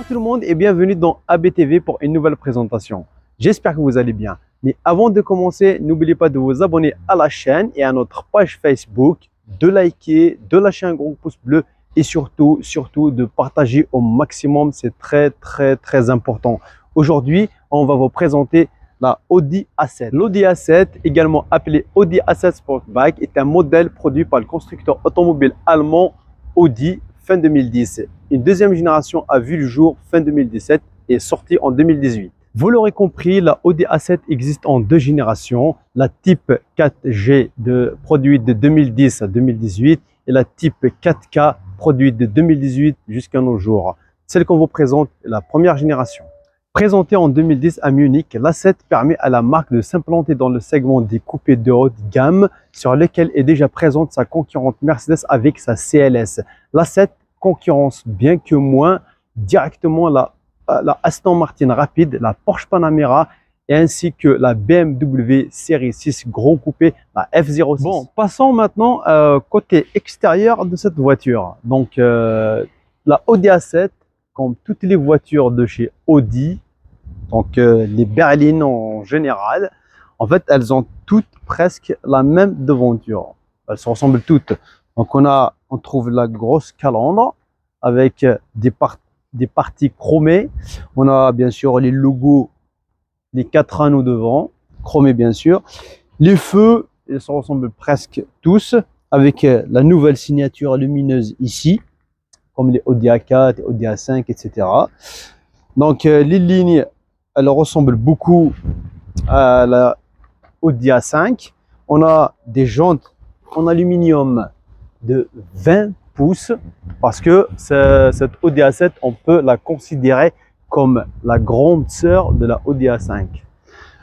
tout le monde et bienvenue dans ABTV pour une nouvelle présentation. J'espère que vous allez bien. Mais avant de commencer, n'oubliez pas de vous abonner à la chaîne et à notre page Facebook, de liker, de lâcher un gros pouce bleu et surtout de partager au maximum. C'est très important. Aujourd'hui, on va vous présenter la Audi A7. L'Audi A7, également appelé Audi A7 Sportback, est un modèle produit par le constructeur automobile allemand Audi fin 2010. Une deuxième génération a vu le jour fin 2017 et est sortie en 2018. Vous l'aurez compris, la Audi A7 existe en deux générations, la type 4G produite de 2010 à 2018 et la type 4K produite de 2018 jusqu'à nos jours. Celle qu'on vous présente est la première génération. Présentée en 2010 à Munich, l'A7 permet à la marque de s'implanter dans le segment des coupés de haute gamme sur lequel est déjà présente sa concurrente Mercedes avec sa CLS. L'A7 concurrence bien que moins directement la Aston Martin Rapide, la Porsche Panamera et ainsi que la BMW série 6 Grand Coupé, la F06. Bon, passons maintenant côté extérieur de cette voiture. Donc la Audi A7, comme toutes les voitures de chez Audi, donc les berlines en général, en fait elles ont toutes presque la même devanture. Elles se ressemblent toutes. Donc on trouve la grosse calandre avec des parties chromées. On a bien sûr les logos, les 4 anneaux devant, chromés bien sûr. Les feux, ils se ressemblent presque tous avec la nouvelle signature lumineuse ici, comme les Audi A4, Audi A5, etc. Donc les lignes, elles ressemblent beaucoup à la Audi A5. On a des jantes en aluminium de 20 pouces parce que cette Audi A7, on peut la considérer comme la grande sœur de la Audi A5.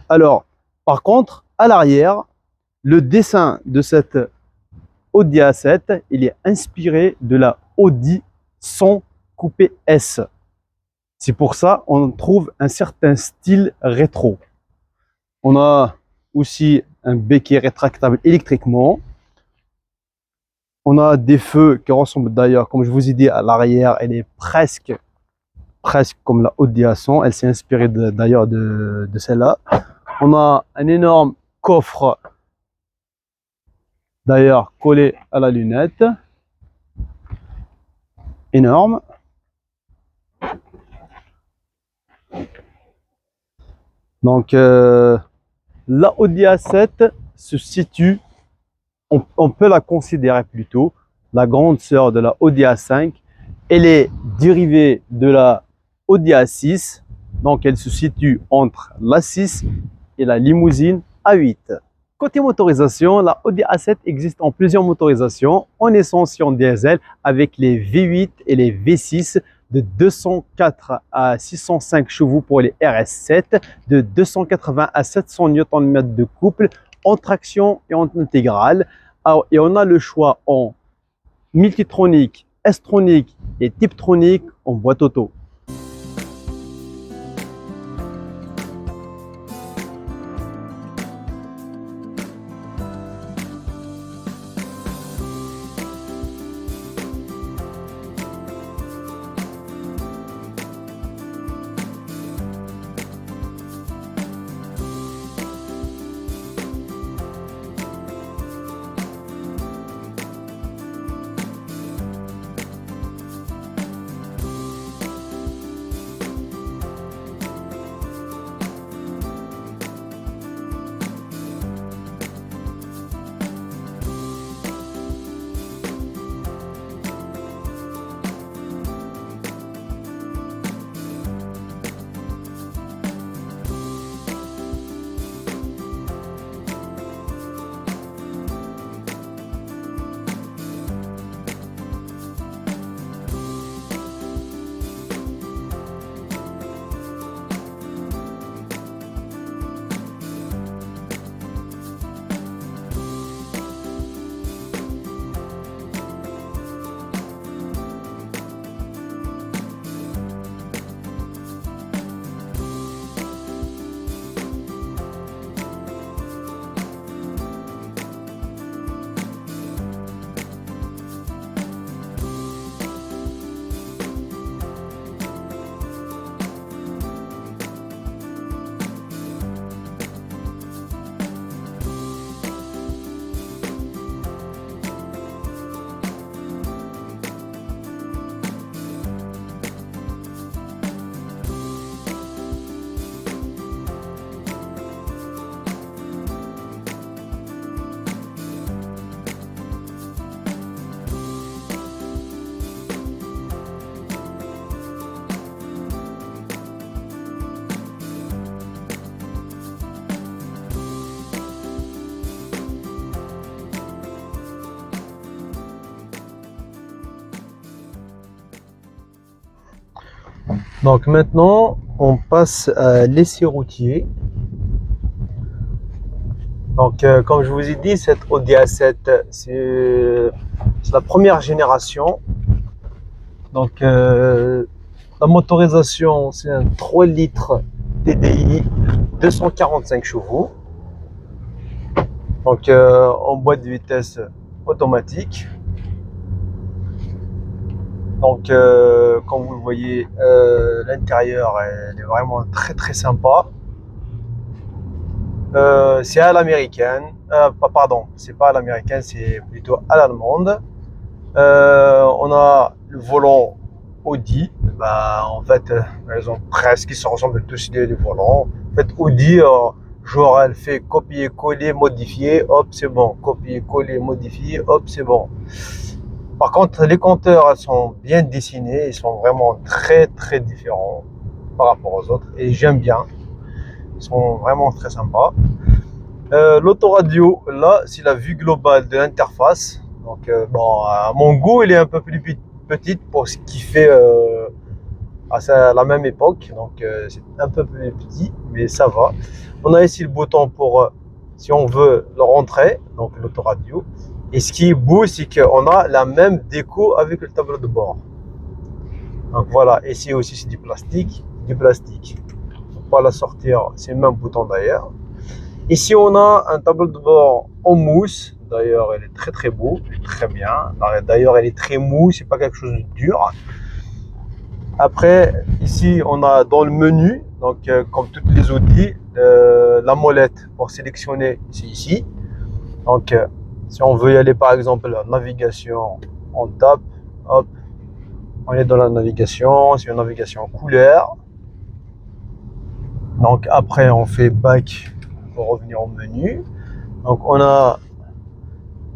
Alors, par contre, à l'arrière, le dessin de cette Audi A7, il est inspiré de la Audi 100 Coupé S. C'est pour ça qu'on trouve un certain style rétro. On a aussi un béquet rétractable électriquement. On a des feux qui ressemblent d'ailleurs, comme je vous ai dit, à l'arrière, elle est presque comme la Audi A100. Elle s'est inspirée d'ailleurs de celle-là. On a un énorme coffre, d'ailleurs collé à la lunette. Énorme. Donc la Audi A7 se situe, on peut la considérer plutôt la grande sœur de la Audi A5. Elle est dérivée de la Audi A6, donc elle se situe entre l'A6 et la limousine A8. Côté motorisation, la Audi A7 existe en plusieurs motorisations, en essence et en diesel, avec les V8 et les V6 de 204 à 605 chevaux pour les RS7, de 280 à 700 Nm de couple, en traction et en intégrale. Et on a le choix en Multitronic, S-Tronic et Tiptronic en boîte auto. Donc maintenant, on passe à l'essai routier. Donc comme je vous ai dit, cette Audi A7, c'est la première génération. Donc la motorisation, c'est un 3 litres TDI, 245 chevaux. Donc en boîte de vitesse automatique. Donc comme vous le voyez, l'intérieur est vraiment très sympa. C'est à l'américaine, pardon, c'est pas à l'américaine, c'est plutôt à l'allemande. On a le volant Audi. Bah, en fait, ils ont presque, ils se ressemblent tous les volants. En fait, Audi, genre, elle fait copier-coller, modifier, hop, c'est bon. Copier-coller, modifier, hop, c'est bon. Par contre, les compteurs, elles sont bien dessinés, ils sont vraiment très différents par rapport aux autres. Et j'aime bien, ils sont vraiment très sympas. L'autoradio, là, c'est la vue globale de l'interface. Donc, bon, à mon goût, il est un peu plus petite pour ce qu'il fait à la même époque. Donc, c'est un peu plus petit, mais ça va. On a ici le bouton pour, si on veut, le rentrer, donc l'autoradio. Et ce qui est beau, c'est qu'on a la même déco avec le tableau de bord. Donc voilà, ici aussi, c'est du plastique. Du plastique. On peut pas la sortir, c'est le même bouton d'ailleurs. Ici, on a un tableau de bord en mousse. D'ailleurs, elle est très beau, elle est très bien. D'ailleurs, elle est très mou, c'est pas quelque chose de dur. Après, ici, on a dans le menu, donc comme toutes les outils, la molette pour sélectionner, c'est ici. Donc, si on veut y aller, par exemple, la navigation, on tape, hop, on est dans la navigation. C'est une navigation couleur. Donc, après, on fait back pour revenir au menu. Donc on a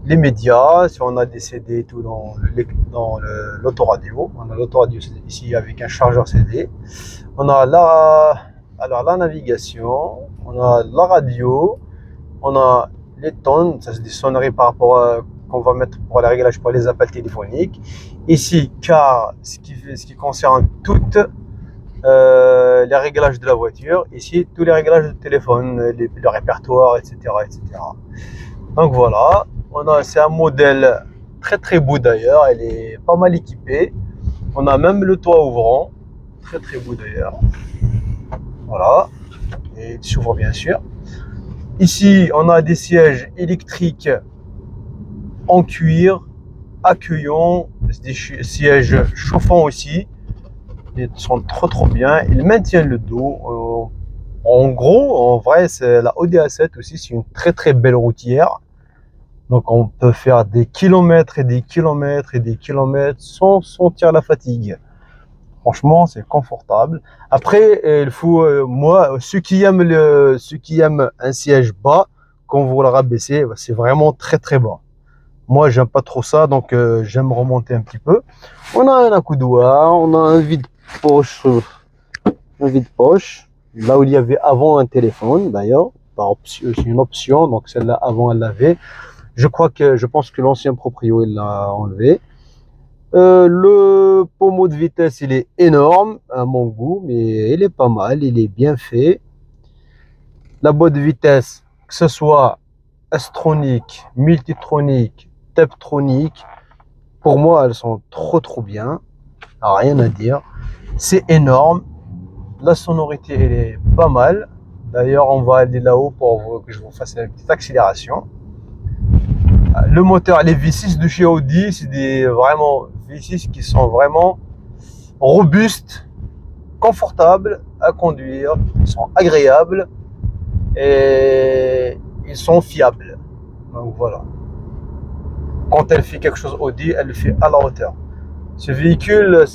les médias, si on a des CD et tout dans l'autoradio. On a l'autoradio ici avec un chargeur CD. On a la navigation, on a la radio, on a les tonnes, ça c'est des sonneries par rapport à qu'on va mettre pour les réglages pour les appels téléphoniques. Ici, car ce qui concerne toutes les réglages de la voiture. Ici, tous les réglages de téléphone, le répertoire, etc. Donc voilà, c'est un modèle très beau d'ailleurs. Elle est pas mal équipée. On a même le toit ouvrant, très beau d'ailleurs. Voilà, et il s'ouvre bien sûr. Ici, on a des sièges électriques en cuir, accueillants, des sièges chauffants aussi. Ils sont trop bien. Ils maintiennent le dos. En gros, en vrai, la Audi A7 aussi, c'est une très belle routière. Donc on peut faire des kilomètres et des kilomètres et des kilomètres sans sentir la fatigue. Franchement, c'est confortable. Après, il faut, moi, ceux qui aiment un siège bas, quand vous le rabaissez, c'est vraiment très bas. Moi, j'aime pas trop ça, donc j'aime remonter un petit peu. On a un accoudoir, on a un vide-poche, là où il y avait avant un téléphone, d'ailleurs, c'est une option, donc celle-là avant elle l'avait. Je pense que l'ancien proprio il l'a enlevé. Le pommeau de vitesse il est énorme à mon goût, mais il est pas mal, il est bien fait. La boîte de vitesse, que ce soit S-tronique, Multitronic, Taptronic, pour moi elles sont trop bien, rien à dire. C'est énorme, la sonorité elle est pas mal. D'ailleurs on va aller là-haut pour que je vous fasse une petite accélération. Le moteur, les V6 de chez Audi, c'est des vraiment V6 qui sont vraiment robustes, confortables à conduire, ils sont agréables et ils sont fiables. Donc voilà. Quand elle fait quelque chose Audi, elle le fait à la hauteur. Ce véhicule,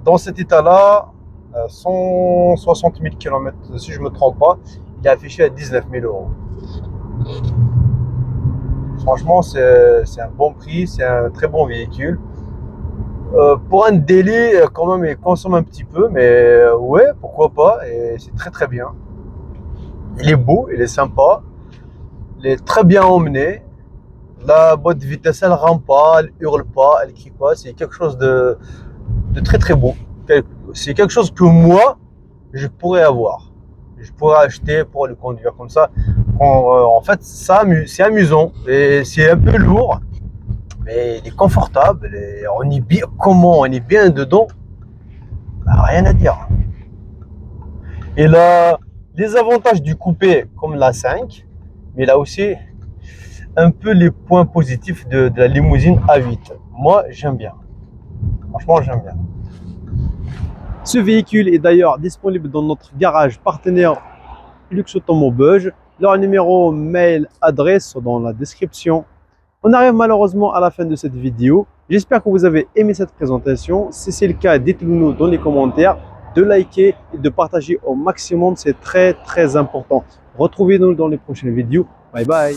dans cet état-là, 160 000 km, si je ne me trompe pas, il est affiché à 19 000 euros. Franchement, c'est un bon prix, c'est un très bon véhicule. Pour un délai, quand même, il consomme un petit peu, mais ouais, pourquoi pas, et c'est très bien. Il est beau, il est sympa, il est très bien emmené. La boîte de vitesse, elle ne rampe pas, elle hurle pas, elle crie pas, c'est quelque chose de très beau. c'est quelque chose que moi, je pourrais avoir. Je pourrais acheter pour le conduire comme ça. En fait, ça, c'est amusant et c'est un peu lourd, mais il est confortable et on est bien. Comment on est bien dedans, bah, rien à dire. Et là, les avantages du coupé comme la 5, mais là aussi un peu les points positifs de la limousine A8. Moi, j'aime bien. Franchement, j'aime bien. Ce véhicule est d'ailleurs disponible dans notre garage partenaire Luxe Automobile. Leur numéro, mail, adresse sont dans la description. On arrive malheureusement à la fin de cette vidéo. J'espère que vous avez aimé cette présentation. Si c'est le cas, dites-le nous dans les commentaires, de liker et de partager au maximum. C'est très important. Retrouvez-nous dans les prochaines vidéos. Bye bye.